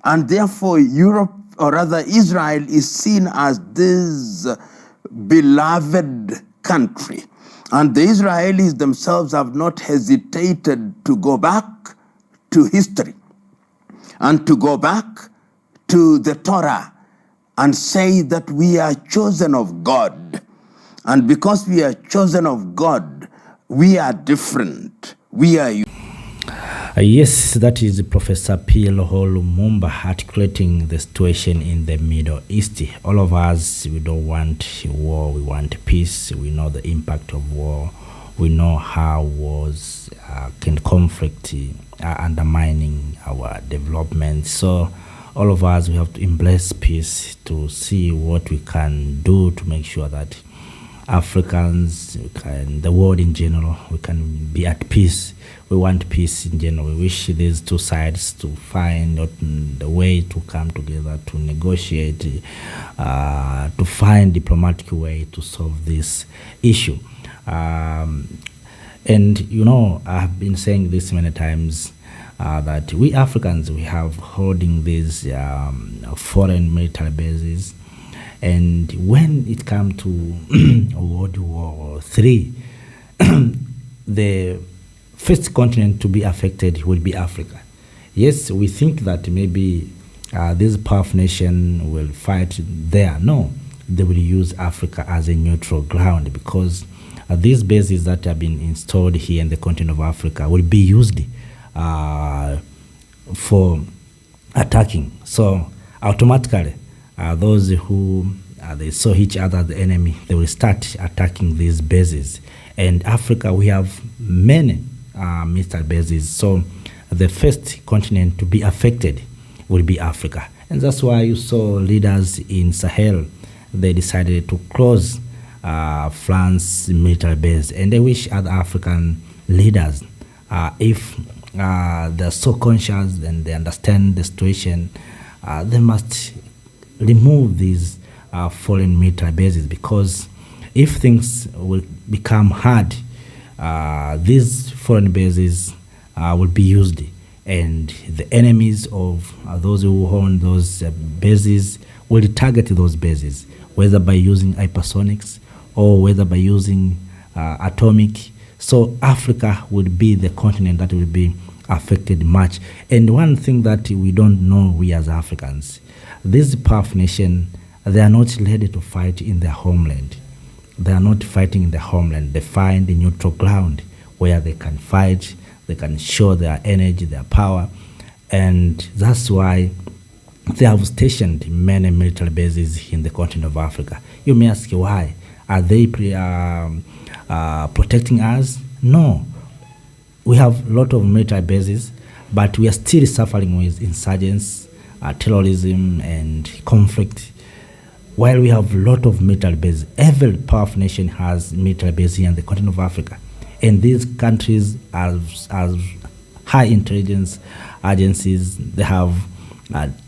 And therefore, Europe, or rather Israel, is seen as this beloved country. And the Israelis themselves have not hesitated to go back to history and to go back to the Torah and say that we are chosen of God. And because we are chosen of God, we are different. We are yes, that is Professor PLO Lumumba articulating the situation in the Middle East. All of us, we don't want war, we want peace. We know the impact of war. We know how wars can conflict undermining our development. So all of us, we have to embrace peace to see what we can do to make sure that Africans and the world in general, we can be at peace. We want peace in general. We wish these two sides to find the way to come together, to negotiate, to find diplomatic way to solve this issue. And you know, I've been saying this many times, that we Africans, we have holding these foreign military bases. And when it comes to World War III, the first continent to be affected will be Africa. Yes, we think that maybe this powerful nation will fight there. No, they will use Africa as a neutral ground, because these bases that have been installed here in the continent of Africa will be used for attacking. So automatically, those who they saw each other, the enemy, they will start attacking these bases. And Africa, we have many military bases. So the first continent to be affected will be Africa. And that's why you saw leaders in Sahel, they decided to close France military base. And they wish other African leaders, if they're so conscious and they understand the situation, they must remove these foreign military bases, because if things will become hard, these foreign bases will be used, and the enemies of those who own those bases will target those bases, whether by using hypersonics or whether by using atomic. So Africa would be the continent that will be affected much. And one thing that we don't know, we as Africans, this powerful nation, they are not ready to fight in their homeland. They are not fighting in their homeland. They find a neutral ground where they can fight, they can show their energy, their power. And that's why they have stationed many military bases in the continent of Africa. You may ask why. Are they protecting us? No. We have a lot of military bases, but we are still suffering with insurgents, terrorism, and conflict. While we have a lot of military bases, every powerful nation has military bases here in the continent of Africa. And these countries are high intelligence agencies. They have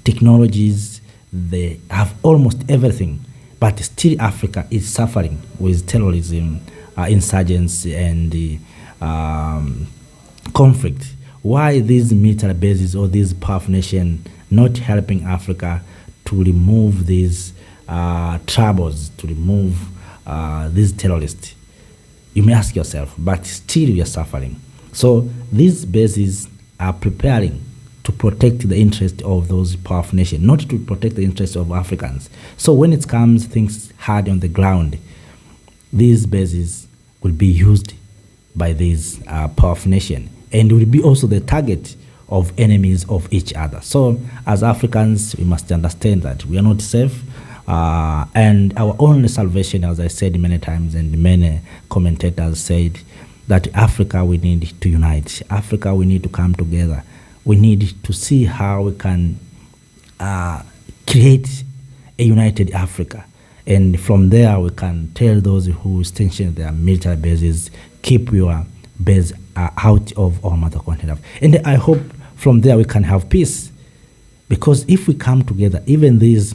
technologies. They have almost everything. But still Africa is suffering with terrorism, insurgents, and conflict. Why these military bases or these powerful nations not helping Africa to remove these troubles, to remove these terrorists? You may ask yourself, but still we are suffering. So these bases are preparing to protect the interest of those powerful nations, not to protect the interest of Africans. So when it comes things hard on the ground, these bases will be used by these powerful nations, and will be also the target of enemies of each other. So as Africans, we must understand that we are not safe, and our only salvation, as I said many times, and many commentators said, that Africa, we need to unite. Africa, we need to come together. We need to see how we can create a united Africa. And from there, we can tell those who station their military bases, keep your base out of our mother continent. And I hope from there we can have peace. Because if we come together, even these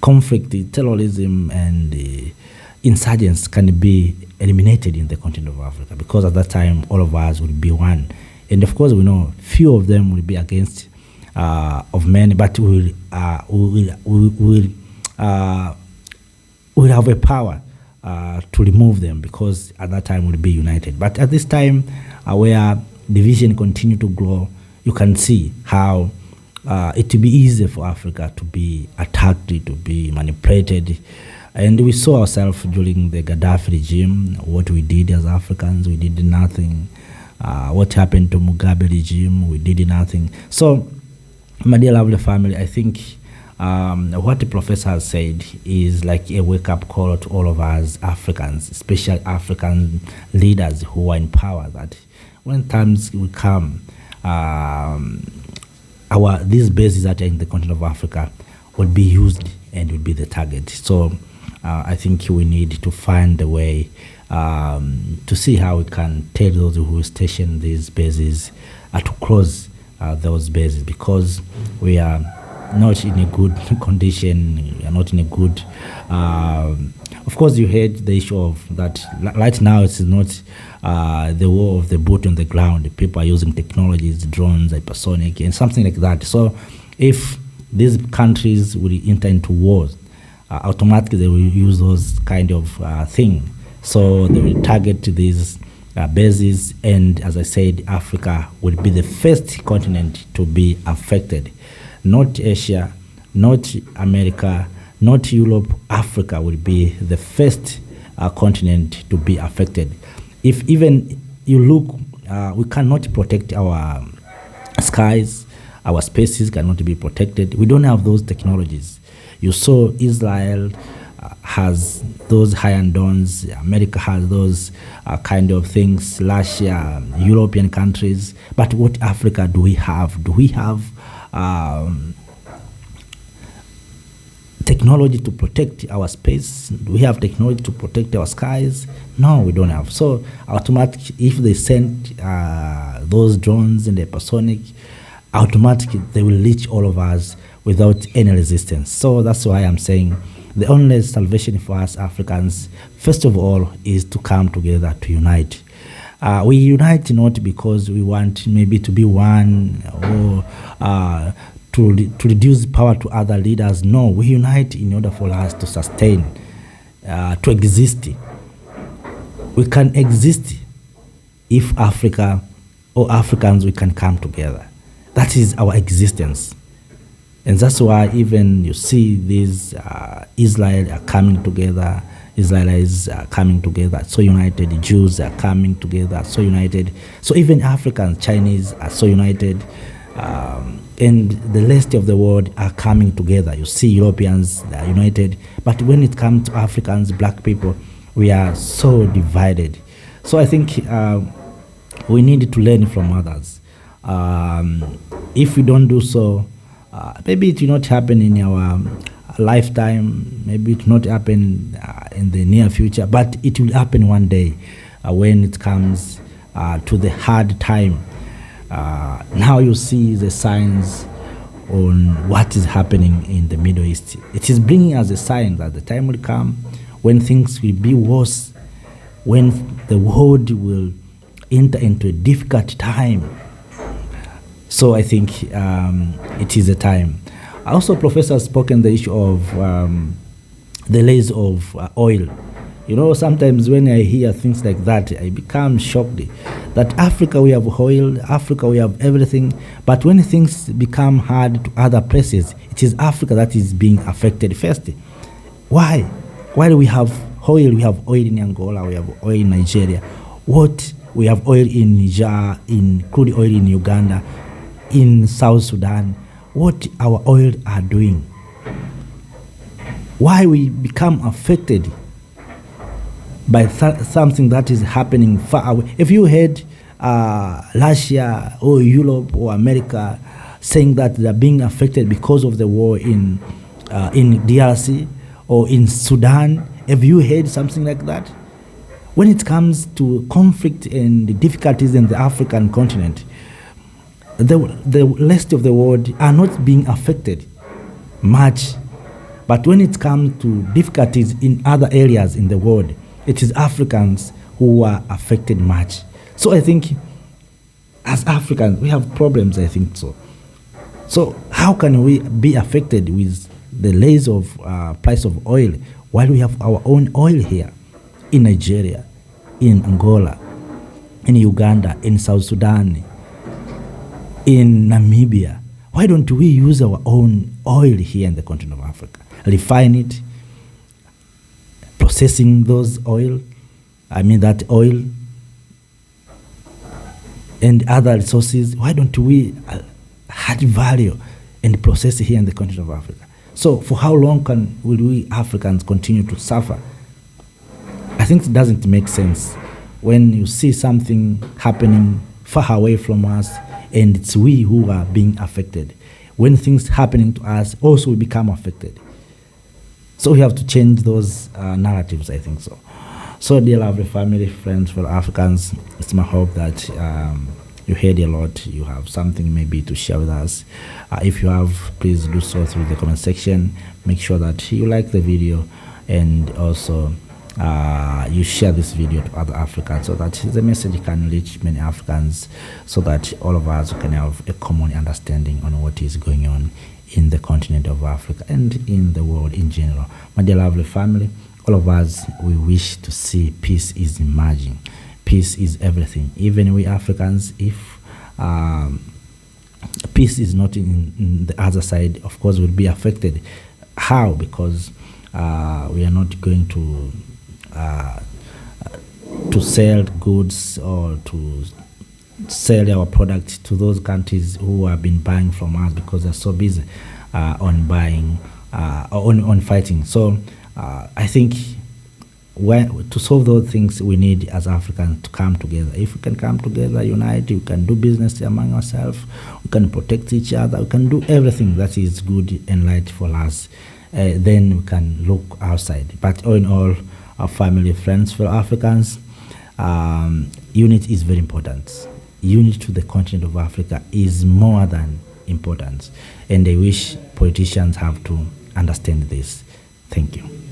conflict, terrorism, and insurgents can be eliminated in the continent of Africa. Because at that time, all of us will be one. And of course, we know few of them will be against of many, but we will have a power to remove them, because at that time we'll be united. But at this time, where division continue to grow, you can see how it will be easy for Africa to be attacked, to be manipulated. And we saw ourselves during the Gaddafi regime, what we did as Africans, we did nothing. What happened to Mugabe regime, we did nothing. So, my dear lovely family, I think what the professor has said is like a wake-up call to all of us Africans, especially African leaders who are in power, that when times will come, these bases that are in the continent of Africa will be used and will be the target. So I think we need to find a way to see how we can tell those who station these bases to close those bases, because we are not in a good condition, we are not in a good... of course, you heard the issue of that. Right now, it's not the war of the boot on the ground. People are using technologies, drones, hypersonic, and something like that. So if these countries will enter into wars, automatically they will use those kind of things. So they will target these bases, and as I said, Africa will be the first continent to be affected. Not Asia, not America, not Europe. Africa will be the first continent to be affected. If even you look, we cannot protect our skies, our spaces cannot be protected. We don't have those technologies. You saw Israel has those iron domes, America has those kind of things, Russia, European countries. But what Africa do we have? Do we have technology to protect our space? Do we have technology to protect our skies? No, we don't have. So automatically, if they send those drones and the hypersonic, automatically they will reach all of us without any resistance. So that's why I'm saying the only salvation for us Africans, first of all, is to come together, to unite. We unite not because we want maybe to be one or to reduce power to other leaders. No, we unite in order for us to sustain, to exist. We can exist if Africa or Africans, we can come together. That is our existence. And that's why even you see these Israel are coming together, Israelis are coming together, so united. The Jews are coming together, so united. So even Africans, Chinese are so united. And the rest of the world are coming together. You see Europeans, they are united. But when it comes to Africans, black people, we are so divided. So I think we need to learn from others. If we don't do so, maybe it will not happen in our lifetime, maybe it will not happen in the near future, but it will happen one day when it comes to the hard time. Now you see the signs on what is happening in the Middle East. It is bringing us a sign that the time will come when things will be worse, when the world will enter into a difficult time. So I think it is a time. Also, Professor has spoken the issue of the rise of oil. You know, sometimes when I hear things like that, I become shocked that Africa, we have oil, Africa, we have everything, but when things become hard to other places, it is Africa that is being affected first. Why? Why do we have oil? We have oil in Angola, we have oil in Nigeria. What? We have oil in Niger, in crude oil in Uganda, in South Sudan. What our oil are doing? Why we become affected by something that is happening far away? If you heard Russia or Europe or America saying that they are being affected because of the war in DRC or in Sudan, have you heard something like that? When it comes to conflict and the difficulties in the African continent, the rest of the world are not being affected much. But when it comes to difficulties in other areas in the world, it is Africans who are affected much. So I think as Africans, we have problems, I think so. So how can we be affected with the rise of price of oil while we have our own oil here in Nigeria, in Angola, in Uganda, in South Sudan, in Namibia? Why don't we use our own oil here in the continent of Africa? Refine it, processing that oil and other resources. Why don't we add value and process it here in the continent of Africa? So for how long will we Africans continue to suffer? I think it doesn't make sense when you see something happening far away from us and it's we who are being affected. When things happening to us, also we become affected. So we have to change those narratives, I think so. So dear lovely family, friends, fellow Africans, it's my hope that you heard a lot, you have something maybe to share with us. If you have, please do so through the comment section. Make sure that you like the video and also you share this video to other Africans so that the message can reach many Africans, so that all of us can have a common understanding on what is going on in the continent of Africa and in the world in general. My dear lovely family, all of us, we wish to see peace is emerging. Peace is everything. Even we Africans, if peace is not in the other side, of course we'll be affected. How? Because we are not going to sell goods or to sell our product to those countries who have been buying from us because they're so busy on buying on fighting. So I think to solve those things, we need as Africans to come together. If we can come together, unite, we can do business among ourselves, we can protect each other, we can do everything that is good and right for us. Then we can look outside. But all in all, our family, friends, fellow Africans, unity is very important. Unity to the continent of Africa is more than important. And I wish politicians have to understand this. Thank you.